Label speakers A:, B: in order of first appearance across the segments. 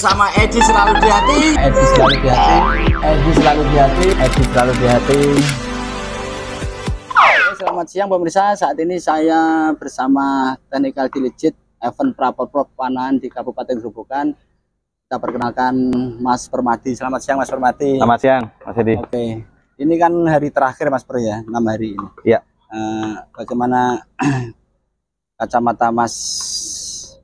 A: bersama Edi selalu di hati.
B: Edi selalu di hati. Edi selalu di hati. Edi selalu di hati.
A: Selamat siang pemirsa. Saat ini saya bersama Technical Diligent event Prapor Panahan di Kabupaten Grobogan. Kita perkenalkan Mas Permadi. Selamat siang Mas Permadi.
B: Selamat siang Mas Edi.
A: Oke. Ini kan hari terakhir Mas Per ya, 6 hari ini.
B: Iya.
A: Bagaimana kacamata Mas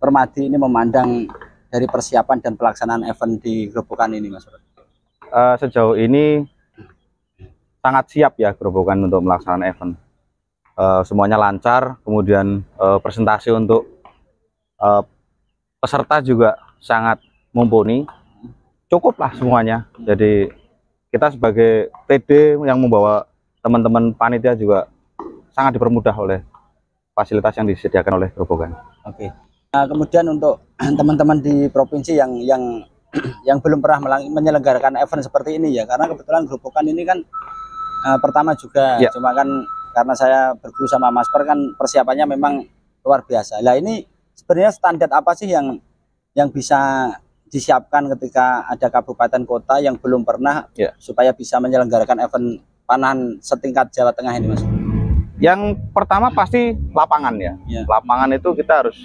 A: Permadi ini memandang dari persiapan dan pelaksanaan event di Grobogan ini, Mas?
B: Sejauh ini sangat siap ya Grobogan untuk melaksanakan event. Semuanya lancar, kemudian presentasi untuk peserta juga sangat mumpuni, cukuplah semuanya. Jadi kita sebagai TD yang membawa teman-teman panitia juga sangat dipermudah oleh fasilitas yang disediakan oleh Grobogan.
A: Oke. Kemudian untuk teman-teman di provinsi yang belum pernah menyelenggarakan event seperti ini ya, karena kebetulan Grobogan ini kan pertama juga,
B: ya.
A: Cuma kan karena saya berguru sama Mas Per kan persiapannya memang luar biasa. Nah ini sebenarnya standar apa sih yang bisa disiapkan ketika ada kabupaten kota yang belum pernah
B: ya,
A: supaya bisa menyelenggarakan event panahan setingkat Jawa Tengah ini, Mas?
B: Yang pertama pasti lapangan ya. Lapangan itu kita harus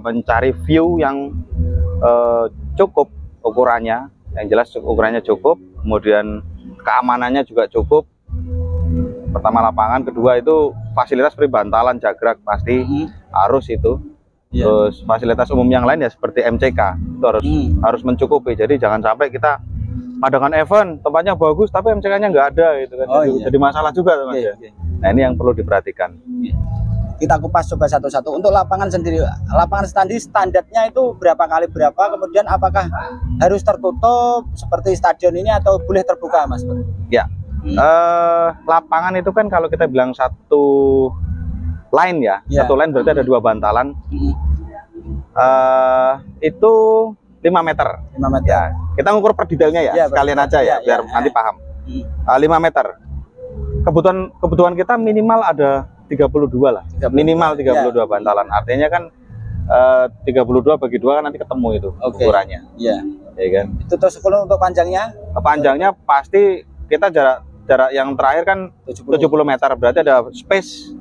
B: mencari view yang cukup ukurannya, yang jelas ukurannya cukup, kemudian keamanannya juga cukup. Pertama lapangan, kedua itu fasilitas bantalan, jagrak pasti harus itu. Terus fasilitas umum yang lain ya seperti MCK itu harus mencukupi. Jadi jangan sampai kita mengadakan event tempatnya bagus tapi MCK-nya nggak ada gitu kan. Jadi masalah juga Mas ya. Nah ini yang perlu diperhatikan.
A: Kita kupas coba satu-satu. Untuk lapangan sendiri, lapangan standarnya itu berapa kali berapa, kemudian apakah harus tertutup seperti stadion ini atau boleh terbuka, Mas?
B: Ya, lapangan itu kan kalau kita bilang satu line ya, satu line berarti ada 2 bantalan. Itu 5 meter. 5 meter. Ya, kita ngukur per detailnya ya, sekalian aja ya, biar nanti paham. 5 meter. Kebutuhan kita minimal ada 32 lah, minimal 32 bantalan. Artinya kan 32 bagi 2 kan nanti ketemu itu ukurannya. Iya. Ya kan?
A: Itu terus untuk panjangnya?
B: Panjangnya pasti kita jarak yang terakhir kan 70 meter, berarti ada space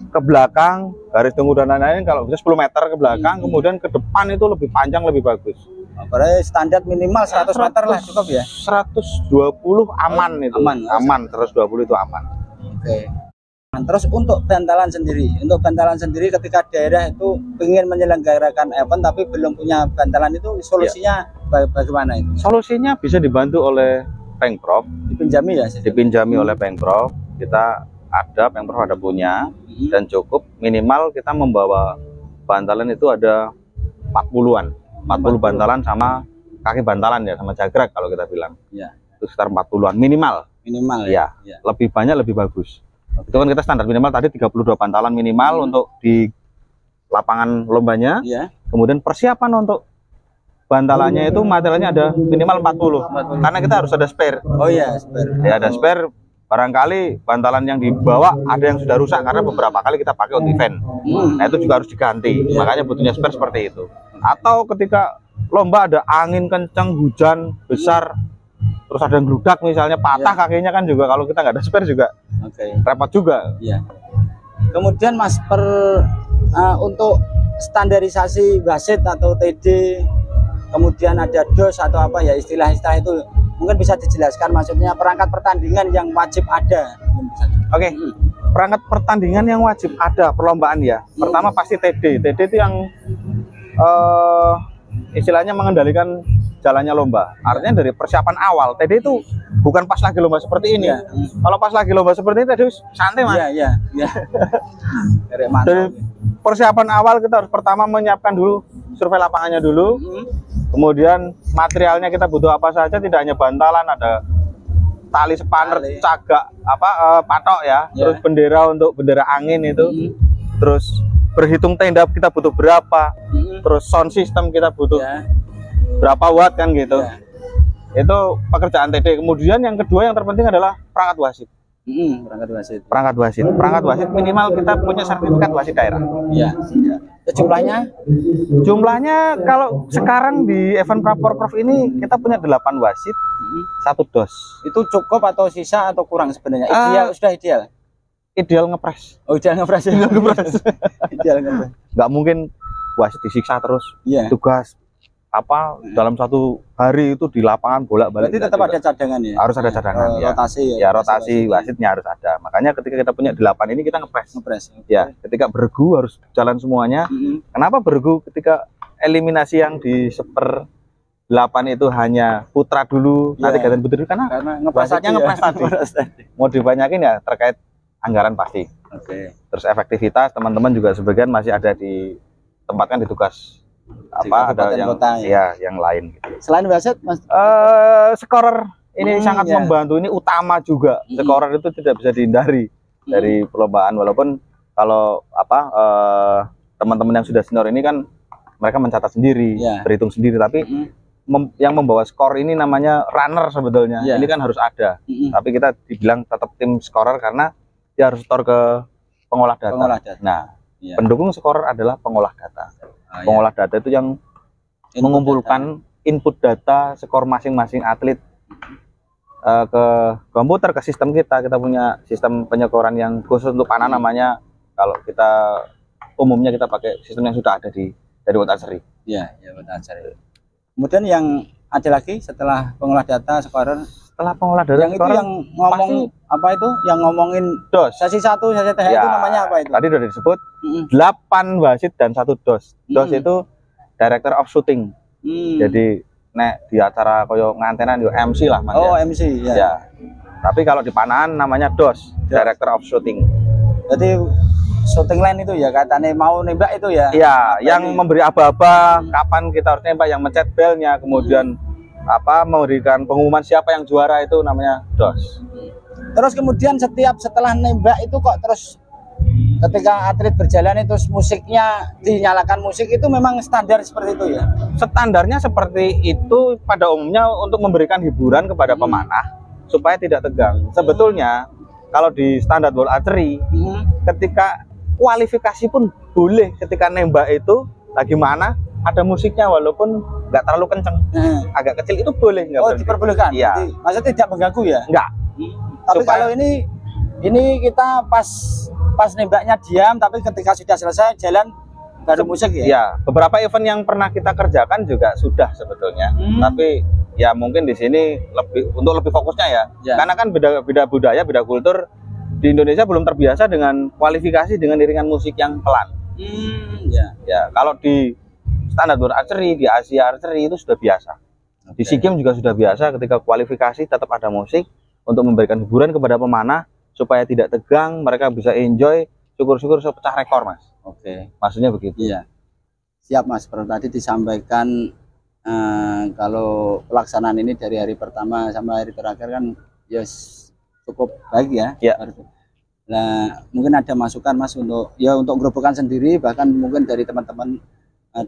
B: ke belakang, garis tunggu dan lain-lain kalau bisa 10 meter ke belakang, kemudian ke depan itu lebih panjang lebih bagus.
A: Berarti standar minimal 100 meter lah cukup ya?
B: 120 aman itu. Aman 120 itu aman.
A: Oke. Terus untuk bantalan sendiri, ketika daerah itu ingin menyelenggarakan event tapi belum punya bantalan itu solusinya bagaimana itu?
B: Solusinya bisa dibantu oleh Pemprov,
A: dipinjami ya?
B: Dipinjami oleh Pemprov. Kita ada, Pemprov ada punya dan cukup. Minimal kita membawa bantalan itu ada 40-an, 40 bantalan sama kaki bantalan ya, sama jagrak kalau kita bilang.
A: Ya.
B: Itu sekitar 40-an minimal ya. Lebih banyak lebih bagus. Itu kan kita standar minimal tadi 32 bantalan minimal untuk di lapangan lombanya. Kemudian persiapan untuk bantalannya itu materialnya ada minimal 40 karena kita harus ada spare.
A: Spare.
B: Ya, ada spare. Barangkali bantalan yang dibawa ada yang sudah rusak karena beberapa kali kita pakai untuk event. Nah itu juga harus diganti. Makanya butuhnya spare seperti itu. Atau ketika lomba ada angin kencang, hujan besar, terus ada yang geludak misalnya, patah kakinya kan juga kalau kita nggak ada spare juga repot juga.
A: Kemudian Mas untuk standarisasi wasit atau TD, kemudian ada DOS atau apa ya istilah-istilah itu mungkin bisa dijelaskan, maksudnya perangkat pertandingan yang wajib ada. Perangkat pertandingan yang wajib ada perlombaan ya. Pertama pasti TD itu yang istilahnya mengendalikan jalannya lomba. Artinya dari persiapan awal. TD itu bukan pas lagi lomba seperti ini. Kalau pas lagi lomba seperti ini TD santai Mas. Dari persiapan awal kita harus pertama menyiapkan dulu survei lapangannya dulu. Kemudian materialnya kita butuh apa saja, tidak hanya bantalan, ada tali spanner, cagak, patok ya. Terus bendera untuk bendera angin itu. Terus berhitung tenda kita butuh berapa. Terus sound system kita butuh berapa watt kan gitu. Itu pekerjaan TD. Kemudian yang kedua yang terpenting adalah perangkat wasit.
C: Perangkat wasit.
B: Perangkat wasit minimal kita punya sertifikat wasit daerah.
C: Iya. Ya. Jumlahnya?
B: Jumlahnya kalau sekarang di event Prapor ini kita punya 8 wasit, 1 dos.
C: Itu cukup atau sisa atau kurang sebenarnya? Ideal, sudah ideal.
B: Ideal ngepres.
C: Oh, ideal ngepres. Ideal ngepres.
B: Nggak mungkin wasit disiksa terus.
C: Iya.
B: Tugas apa dalam 1 hari itu di lapangan bolak-balik.
C: Berarti tetap ada cadangan ya?
B: Harus ada cadangan ya.
C: Rotasi
B: ya. Rotasi wasitnya harus ada. Makanya ketika kita punya 8 ini kita ngepres. Ya, ketika bergu harus jalan semuanya. Kenapa bergu? Ketika eliminasi yang di 1/8 itu hanya putra dulu, nanti gantian putri karena wasitnya ngepres tadi. Mau dibanyakin ya terkait anggaran pasti. Terus efektivitas teman-teman juga sebagian masih ada di tempatkan di tugas ada yang yang lain gitu.
C: Selain wasit Mas,
B: scorer ini sangat membantu, ini utama juga. Scorer itu tidak bisa dihindari dari perlombaan, walaupun kalau teman-teman yang sudah senior ini kan mereka mencatat sendiri, berhitung sendiri, tapi yang membawa skor ini namanya runner sebetulnya. Ini kan harus ada. Tapi kita dibilang tetap tim scorer karena dia harus store ke pengolah data. Nah, pendukung scorer adalah pengolah data. Pengolah data itu yang mengumpulkan input data skor masing-masing atlet ke komputer, ke sistem kita. Kita punya sistem penyekoran yang khusus untuk panah, namanya, kalau kita umumnya kita pakai sistem yang sudah ada dari World Archery.
C: Iya, World Archery. Kemudian yang ada lagi setelah pengolah data scorer,
B: setelah pengolah data
C: yang itu yang ngomong apa itu, yang ngomongin
B: dos
C: sesi 1 sesi TH itu namanya apa itu?
B: Tadi sudah disebut 8 wasit dan 1 dos. Dos itu director of shooting. Jadi nek di acara koyo ngantenan yo MC lah Mas.
C: Oh, MC ya.
B: Tapi kalau di panahan namanya dos, director of shooting.
C: Berarti shooting line itu ya, katanya mau nembak itu ya.
B: Iya, yang memberi aba-aba kapan kita harus nembak, yang mencet belnya, kemudian memberikan pengumuman siapa yang juara, itu namanya dos.
C: Terus kemudian setelah nembak itu kok terus ketika atlet berjalan itu musiknya dinyalakan, musik itu memang standar seperti itu ya?
B: Standarnya seperti itu pada umumnya untuk memberikan hiburan kepada pemanah supaya tidak tegang. Sebetulnya kalau di standar World Archery ketika kualifikasi pun boleh, ketika nembak itu lagi mana ada musiknya walaupun nggak terlalu kenceng, agak kecil itu boleh.
C: Diperbolehkan?
B: Iya.
C: Maksudnya tidak mengganggu ya?
B: Enggak.
C: Tapi kalau ini kita pas nembaknya diam, tapi ketika sudah selesai jalan baru musik ya?
B: Iya, beberapa event yang pernah kita kerjakan juga sudah sebetulnya. Tapi ya mungkin di sini untuk lebih fokusnya ya. Karena kan beda budaya, beda kultur. Di Indonesia belum terbiasa dengan kualifikasi dengan iringan musik yang pelan. Ya, kalau di standar World Archery, di Asia Archery itu sudah biasa. Di SEA Games juga sudah biasa, ketika kualifikasi tetap ada musik untuk memberikan hiburan kepada pemanah supaya tidak tegang, mereka bisa enjoy, syukur-syukur pecah rekor, Mas. Maksudnya begitu.
C: Iya. Siap, Mas. Seperti tadi disampaikan kalau pelaksanaan ini dari hari pertama sampai hari terakhir kan cukup baik ya. Nah, mungkin ada masukan Mas untuk gerobokan sendiri, bahkan mungkin dari teman-teman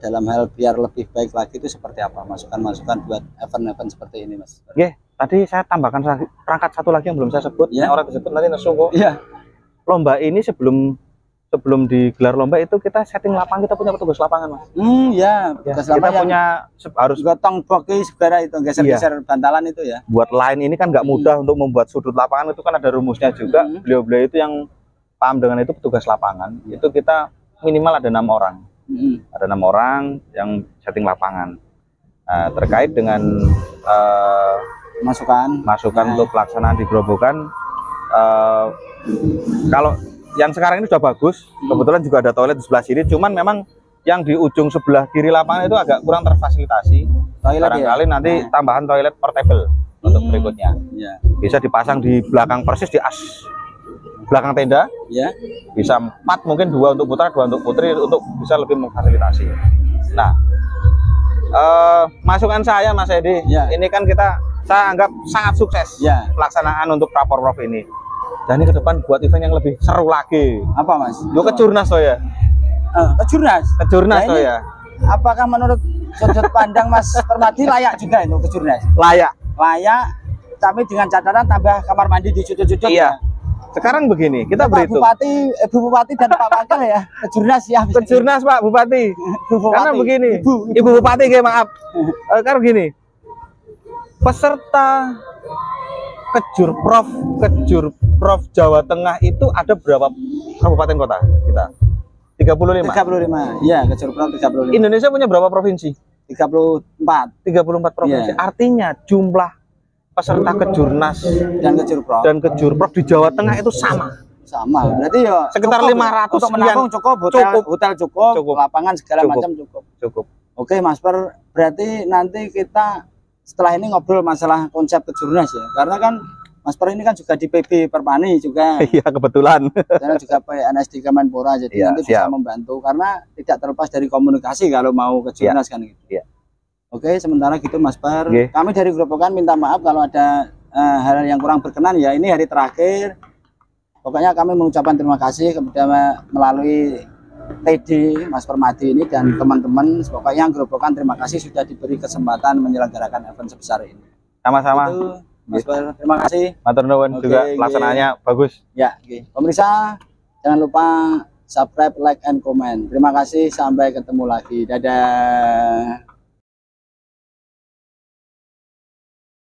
C: dalam hal biar lebih baik lagi itu seperti apa, masukan-masukan buat event-event seperti ini, Mas?
B: Tadi saya tambahkan perangkat satu lagi yang belum saya sebut. Orang disebut nanti nesungko. Lomba ini sebelum digelar lomba itu kita setting lapangan, kita punya petugas lapangan, Mas. Kita punya harus
C: gotong boki segera itu geser-geser bantalan itu ya.
B: Buat line ini kan nggak mudah untuk membuat sudut lapangan, itu kan ada rumusnya juga. Beliau-beliau itu yang paham dengan itu, petugas lapangan. Itu kita minimal ada 6 orang. Ada 6 orang yang setting lapangan. Nah, terkait dengan masukan untuk pelaksanaan di gerobokan, kalau yang sekarang ini sudah bagus, kebetulan juga ada toilet di sebelah sini, cuman memang yang di ujung sebelah kiri lapangan itu agak kurang terfasilitasi. Barangkali nanti tambahan toilet portable untuk berikutnya. Bisa dipasang di belakang persis, di as belakang tenda. Bisa 4, mungkin 2 untuk putra, 2 untuk putri, untuk bisa lebih memfasilitasi. Nah, masukan saya, Mas Edi, ini kan saya anggap sangat sukses pelaksanaan untuk Prapor Prof ini. Dan ini ke depan buat event yang lebih seru lagi.
C: Apa, Mas?
B: Kejurnas toh ya. Kejurnas toh ya.
C: Apakah menurut sudut pandang Mas Permadi layak juga itu kejurnas?
B: Layak.
C: Tapi dengan catatan tambah kamar mandi di sudut-sudut.
B: Iya.
A: Sekarang begini, kita
C: Pak
A: berhitung.
C: Bupati, Ibu Bupati dan Pak Wakil ya, kejurnas ya.
A: Kejurnas Pak Bupati.
C: Bupati.
A: Karena begini, Ibu Bupati maaf. Karena begini, peserta Kejurprov Jawa Tengah itu ada berapa kabupaten kota kita? 35.
C: 35. Iya, Kejurprov 35.
A: Indonesia punya berapa provinsi?
C: 34.
A: 34 provinsi.
C: Iya.
A: Artinya jumlah peserta Kejurnas
C: Dan
A: Kejurprov di Jawa Tengah itu sama.
C: Sama. Berarti ya
A: Sekitar
C: cukup
A: 500
C: untuk menampung cukup, hotel cukup,
A: Cukup.
C: lapangan segala
A: Cukup.
C: macam cukup.
A: Cukup.
C: Oke, Mas Per, berarti nanti kita setelah ini ngobrol masalah konsep Kejurnas ya. Karena kan Mas Per ini kan juga di PB Perpani juga.
A: Iya, kebetulan.
C: Dan juga PNS di Kemenpora, jadi
A: Iya,
C: nanti bisa
A: siap.
C: membantu karena tidak terlepas dari komunikasi kalau mau Kejurnas kan gitu.
A: Iya.
C: Oke, sementara gitu Mas Per,
A: Oke.
C: kami dari Grobogan minta maaf kalau ada hal yang kurang berkenan ya. Ini hari terakhir. Pokoknya kami mengucapkan terima kasih kepada melalui TD Mas Permadi ini dan teman-teman. Pokoknya Grobogan terima kasih sudah diberi kesempatan menyelenggarakan event sebesar ini.
A: Sama-sama.
C: Itu, Mas Per, terima kasih.
A: Matur nuwun
C: Oke,
A: juga
C: oke.
A: pelaksanaannya bagus.
C: Ya, oke. Pemirsa, jangan lupa subscribe, like, and comment. Terima kasih. Sampai ketemu lagi. Dadah.